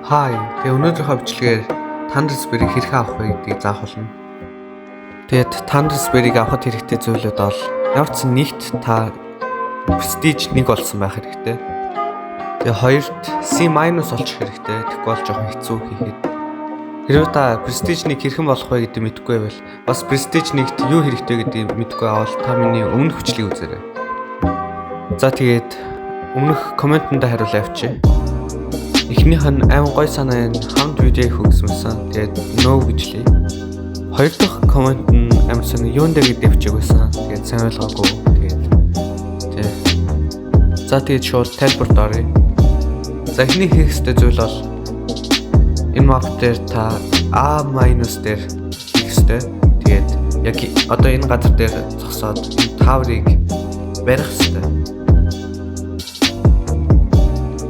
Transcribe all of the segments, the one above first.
Хай, тэгээ өнөөдрийнхөө бичлэгээр Thundersberry хэрхэн авах вэ гэдгийг заах болно. Тэгээд Thundersberry-г авахд хэрэгтэй зүйлүүд бол ямар ч нэгт та Prestige 1 болсон байх хэрэгтэй. Тэгээ хоёрт C- олчих хэрэгтэй. Тэгэхгүй бол жоохон хэцүү хийхэд. Хэрвээ та Prestige 1 хэрхэн болох вэ гэдгийг мэдэхгүй байвал бас Prestige 1-т юу хэрэгтэй гэдгийг мэдэхгүй авал та миний өмнөх бичлэгийг үзээрэй. За тэгээд өмнөх комментэнд хариулт авчи. Эхнийх нь аймаг гой санаа энэ хамт видео хийх гэсэн. Тэгээд no гэжлээ. Хоёр дахь коммент нь амар санаа юунд дээр гэдэг авчиг байсан. Тэгээд сайн ойлгоогүй. Тэгээд за тэгээд шууд тайлбарт оръё. За эхний хийх ёстой зүйл бол энэ map дээр та A- дээр хийх ёстой. Тэгээд яг одоо энэ газар дээр зогсоод энэ таврыг барих ёстой.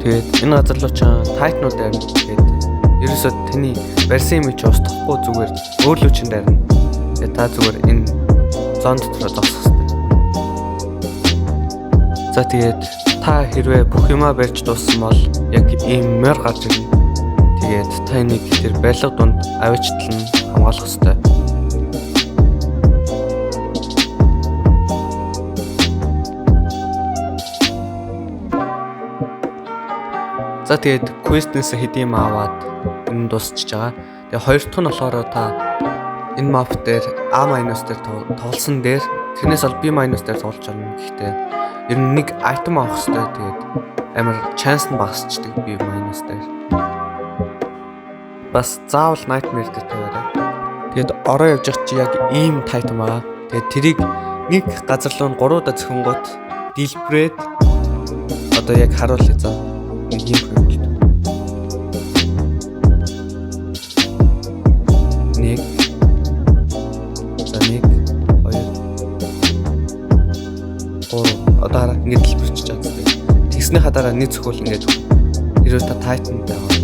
Тэгээд энэ газар руу чам тайтнууд дайрна. Тэгээд ерөөсөө таны барьсан юм чи устгахгүй зүгээр өөрлөө чин дайрна. Тэгээд та зүгээр энэ зон дотор зогсох хэрэгтэй. За тэгээд та хэрвээ бүх юмаа барьж дууссан бол яг ийм морь гарч ирнэ. Тэгээд та энийг тэр барилга дунд аваачлан хамгаалах хэрэгтэй. За тэгээд quest-нээс хэдийм аваад энэ дуусчихж байгаа. Тэгээ хоёр дахь нь болохоор та энэ map дээр A- дээр тоглосон дээр тэрнээс бол B- дээр тоглож байна. Гэхдээ ер нь нэг item авах хэрэгтэй. Тэгээд амар chance нь багасчдаг B- дээр. Бас заавал nightmare дээр тавиарай. Тэгээд ороо явж байгаа чи яг ийм item байгаа. Тэгээд тэрийг нэг газар руу 3 удаа зөвхөнгөт дэлбрээд одоо яг харуулъя заа. Нэг юм хөвөлт. 1 за 1 2 3 одоо хараа ингэ дэлбэрч чад. Тэгсний хадараа нэг зөвхөл ингэж хэрвээ та Titan-тай байгаа.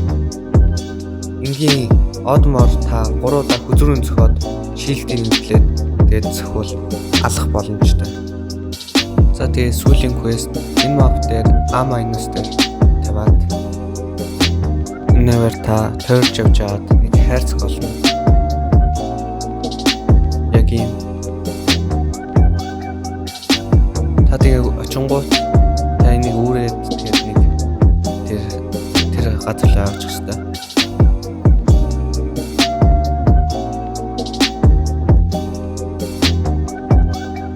Ингийн одмор та 3 удаа хүзрүүн зөхөд шилдийг нэмлээд тэгээд зөвхөл алах боломжтой. За тэгээд сүүлийн quest энэ map дээр A- дээр таваад нэвэр та тойрч явж аваад нэг хайрцаг болно. Яг ийм. Та тэгээ очингууд та энийг үүрээд тэгээд нэг тэр газар руу авчих хэрэгтэй.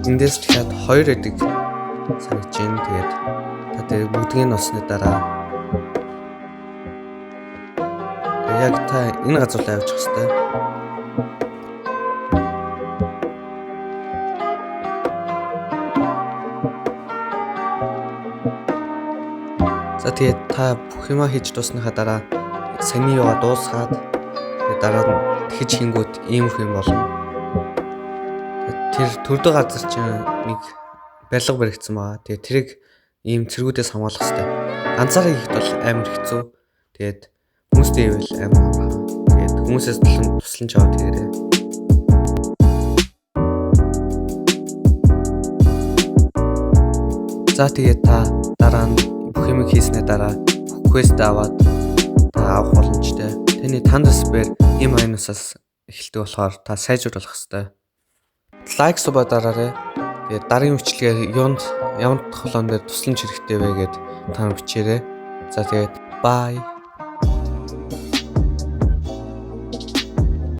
Эндээс дахиад 2 эдэг санагдаж байна. Тэгээд та тэр бүгдийг нь олсны дараа яг та энэ газар руу авчих хэрэгтэй. За тэгээд та бүх юмаа хийж дуусныхаа дараа саний яваа дуусгаад тэгээд дараа нь тэгж хингүүд ийм их юм болно. Тэр төрдөг газар чинь нэг барилга баригдсан байгаа. Тэгээд тэрийг ийм цэргүүдээс хамгаалах хэрэгтэй. Ганцаараа хийхэд бол амар хэцүү. Тэгээд хүмүүстэй ивэл амар амархан. Тэгээд хүмүүсээс туслан чавд тэгэрээ. За тэгээд та дараа нь бүх юм хийснээр дараа quest аваад та авах боломжтой. Таны Thundersberry E-аас эхэлдэг болохоор та сайжруулах хэрэгтэй. Лайк субаа дараарай. Тэгээд дараагийн бичлэгээр ямар тоглоом дээр тусламж хэрэгтэй вэ гэд та бичээрэй. За тэгээд bye.